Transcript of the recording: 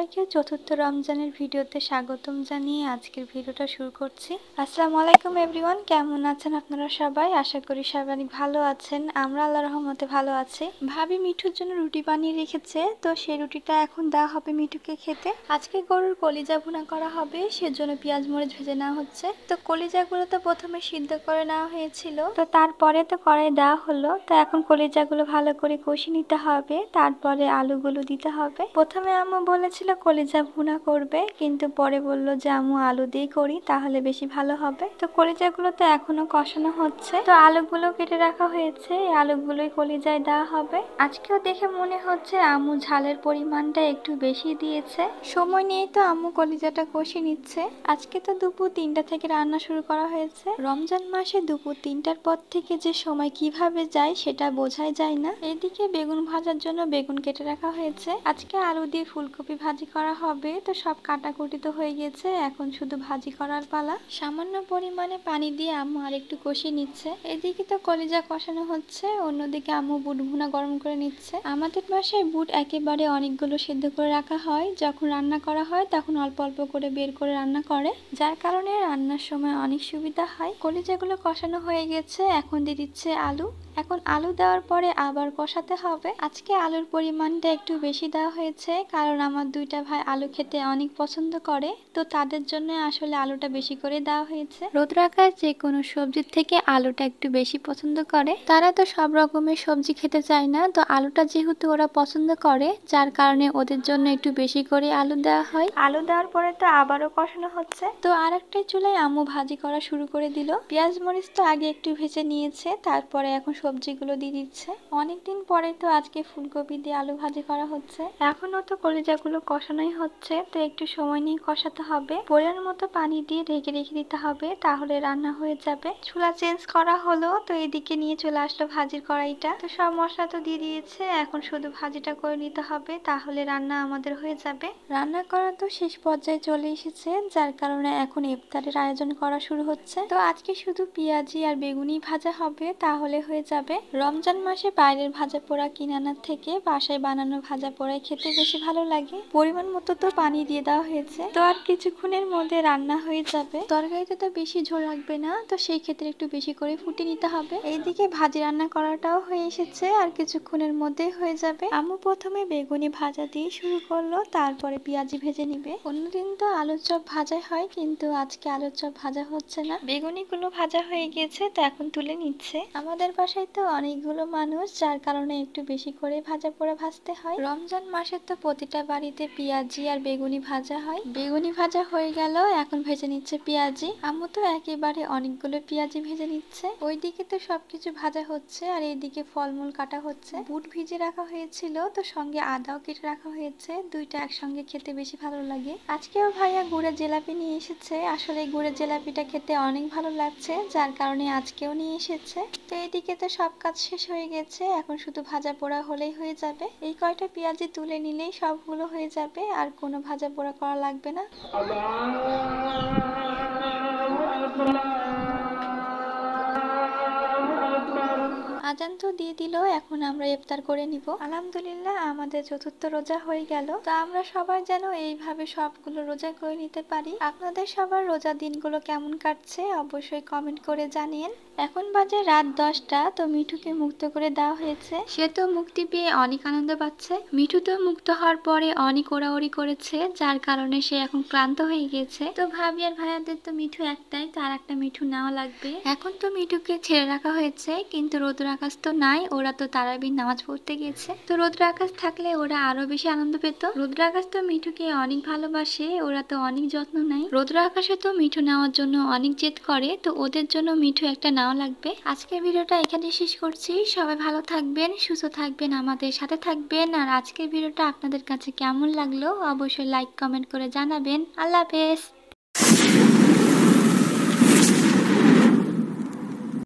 সবাইকে চতুর্থ রমজানের ভিডিওতে স্বাগতম জানিয়ে আজকের ভিডিওটা শুরু করছি। আসসালামু আলাইকুম এভরিওয়ান, কেমন আছেন আপনারা সবাই? আশা করি সবাই অনেক ভালো আছেন। আমরা আল্লাহর রহমতে ভালো আছি। ভাবি মিঠুর জন্য রুটি বানিয়ে রেখেছে, তো সেই রুটিটা এখন দেওয়া হবে মিঠুকে খেতে। আজকে গরুর কলিজা ভুনা করা হবে, সেজন্য পেঁয়াজ মরিচ ভেজে নেওয়া হচ্ছে। তো কলিজাগুলো তো প্রথমে সিদ্ধ করে নেওয়া হয়েছিল, তো তারপরে তো কড়াই দেওয়া হলো। তো এখন কলিজাগুলো ভালো করে কষিয়ে নিতে হবে, তারপরে আলুগুলো দিতে হবে। প্রথমে আম্মু বলেছিল কলিজা ভুনা করবে, কিন্তু পরে বললো যে আম্মু আলু দিয়ে করি, তাহলে বেশি ভালো হবে। তো কলিজাগুলো তো এখনো কষানো হচ্ছে, তো আলুগুলো কেটে রাখা হয়েছে, এই আলুগুলোই কলিজায় দেওয়া হবে। আজকেও দেখে মনে হচ্ছে আম্মু ঝালের পরিমাণটা একটু বেশি দিয়েছে। সময় নিয়েই তো আম্মু কলিজাটা কষিয়ে নিচ্ছে। আজকে তো দুপুর 3টা থেকে রান্না শুরু করা হয়েছে। রমজান মাসে দুপুর 3টার পর থেকে যে সময় কিভাবে যায় সেটা বোঝাই যায় না। এদিকে বেগুন ভাজার জন্য বেগুন কেটে রাখা হয়েছে। আজকে আলু দিয়ে ফুলকপি ভাজি করা হবে, তো সব কাটাকুটি তো হয়ে গেছে, এখন শুধু ভাজি করার পালা। সামান্য পরিমাণে পানি দিয়ে আম্মু আর একটু কষিয়ে নিচ্ছে। এদিকে তো কলিজা কষানো হচ্ছে, অন্যদিকে আম্মু বুট ভুনা গরম করে নিচ্ছে। আমাদের বাসায় বুট একেবারে অনেকগুলো সিদ্ধ করে রাখা হয়, যখন রান্না করা হয় তখন অল্প অল্প করে বের করে রান্না করে, যার কারণে রান্নার সময় অনেক সুবিধা হয়। কলিজাগুলো কষানো হয়ে গেছে, এখন দিয়ে দিচ্ছে আলু। এখন আলু দেওয়ার পরে আবার কষাতে হবে। আজকে আলুর পরিমাণটা একটু বেশি দেওয়া হয়েছে, কারণ আমার দুইটা ভাই আলু খেতে অনেক পছন্দ করে, তো তাদের জন্য আসলে আলুটা বেশি করে দেওয়া হয়েছে। রোদ্রাকার যে কোনো সবজির থেকে আলুটা একটু বেশি পছন্দ করে। তারা তো সব রকমের সবজি খেতে চায় না, তো আলুটা যেহেতু ওরা পছন্দ করে, যার কারণে ওদের জন্য একটু বেশি করে আলু দেওয়া হয়। আলু দেওয়ার পরে তো আবারও কষানো হচ্ছে। তো আর একটা চুলায় আম্মু ভাজি করা শুরু করে দিল। পেঁয়াজ মরিচ তো আগে একটু ভেজে নিয়েছে, তারপরে এখন সবজিগুলো দিয়ে দিচ্ছে। অনেকদিন পরে তো আজকে ফুলকপি দিয়ে আলু ভাজি করা হচ্ছে। এখনো তো কলিজাগুলো কষানোই হচ্ছে, তো একটু সময় নিয়ে কষাতে হবে। পরিমাণ মতো পানি দিয়ে ঢেকে রেখে দিতে হবে, তাহলে রান্না হয়ে যাবে। চুলা চেঞ্জ করা হলো, তো এদিকে নিয়ে চলে আসলো ভাজির কড়াইটা। তো সব মশলা তো দিয়ে দিয়েছে, এখন শুধু ভাজিটা করে নিতে হবে, তাহলে রান্না আমাদের হয়ে যাবে। রান্না করা তো শেষ পর্যায়ে চলে এসেছে, যার কারণে এখন ইফতারের আয়োজন করা শুরু হচ্ছে। তো আজকে শুধু পেঁয়াজি আর বেগুনি ভাজা হবে, তাহলে হয়ে যাবে। রমজান মাসে বাইরের ভাজা পোড়া কিনে আনার থেকে বাসায় বানানো ভাজা পোড়াই খেতে বেশি ভালো লাগে। পরিমাণ মতো তো পানি দিয়ে দেওয়া হয়েছে, তো আর কিছুক্ষণের মধ্যে রান্না হয়ে যাবে। তরকারিতে তো বেশি ঝোল রাখবে না, তো সেই ক্ষেত্রে একটু বেশি করে ফুটিয়ে নিতে হবে। এইদিকে ভাজি রান্না করাটাও হয়ে এসেছে, আর কিছুক্ষণের মধ্যেই হয়ে যাবে। আম্মু প্রথমে বেগুনি ভাজা দিয়ে শুরু করলো, তারপরে পেঁয়াজি ভেজে নিবে। অন্যদিন তো আলুর চপ ভাজা হয়, কিন্তু আজকে আলুর চপ ভাজা হচ্ছে না। বেগুনিগুলো ভাজা হয়ে গেছে, তো এখন তুলে নিচ্ছে। আমাদের বাসায় তো অনেকগুলো মানুষ, যার কারণে একটু বেশি করে ভাজা পোড়া ভাজতে হয়। রমজান মাসে তো প্রতিটা বাড়িতে পেঁয়াজি আর বেগুনি ভাজা হয়। বেগুনি ভাজা হয়ে গেল, এখন ভেজে নিচ্ছে পেঁয়াজি। আম্মু তো একেবারে অনেকগুলো পেঁয়াজি ভেজে নিচ্ছে। ওইদিকে তো সবকিছু ভাজা হচ্ছে, আর এইদিকে ফলমূল কাটা হচ্ছে। বুট ভিজে রাখা হয়েছিল, তো সঙ্গে আদাও কেটে রাখা হয়েছে। দুইটা একসঙ্গে খেতে বেশি ভালো লাগে। আজকেও ভাইয়া গুড়ের জিলাপি নিয়ে এসেছে। আসলে গুড়ের জিলাপিটা খেতে অনেক ভালো লাগছে, যার কারণে আজকেও নিয়ে এসেছে। তো এইদিকে তো সব কাজ শেষ হয়ে গেছে, এখন শুধু ভাজা পোড়া হলেই হয়ে যাবে। এই কয়টা পেঁয়াজি তুলে নিলেই সবগুলো হয়ে যাবে, আর কোনো ভাজা পোড়া করা লাগবে না। আজান তো দিয়ে দিল, এখন আমরা ইফতার করে নিব। আলহামদুলিল্লাহ, আমাদের চতুর্থ রোজা হয়ে গেল। তো আমরা সবাই যেন এইভাবে সবগুলো রোজা করে নিতে পারি। আপনাদের সবার রোজা দিনগুলো কেমন কাটছে অবশ্যই কমেন্ট করে জানিয়েন। এখন বাজে রাত 10টা, তো মিঠুকে মুক্ত করে দেওয়া হয়েছে। সে তো মুক্তি পেয়ে অনেক আনন্দ পাচ্ছে। মিঠু তো মুক্ত হওয়ার পরে অনেক ওড়াউড়ি করেছে, যার কারণে সে এখন ক্লান্ত হয়ে গেছে। তো ভাবি আর ভাইয়াদের তো মিঠু একটাই, তার একটা মিঠু নেওয়া লাগবে। এখন তো মিঠুকে ছেড়ে রাখা হয়েছে, কিন্তু রোদ্র আকাশ তো নাই, ওরা তো তারাবির নামাজ পড়তে গেছে। তো রোদ্র আকাশ থাকলে ওরা আরো বেশি আনন্দ পেত। রোদ্র আকাশ তো মিঠুকে অনেক ভালোবাসে, ওরা তো অনেক যত্ন নেয়। রোদ্র আকাশে তো মিঠু নেওয়ার জন্য অনেক জেদ করে, তো ওদের জন্য মিঠু একটা নেওয়া লাগবে। আজকের ভিডিওটা এখানে শেষ করছি। সবাই ভালো থাকবেন, সুস্থ থাকবেন, আমাদের সাথে থাকবেন। আর আজকের ভিডিওটা আপনাদের কাছে কেমন লাগলো অবশ্যই লাইক কমেন্ট করে জানাবেন। আল্লাহ হাফেজ।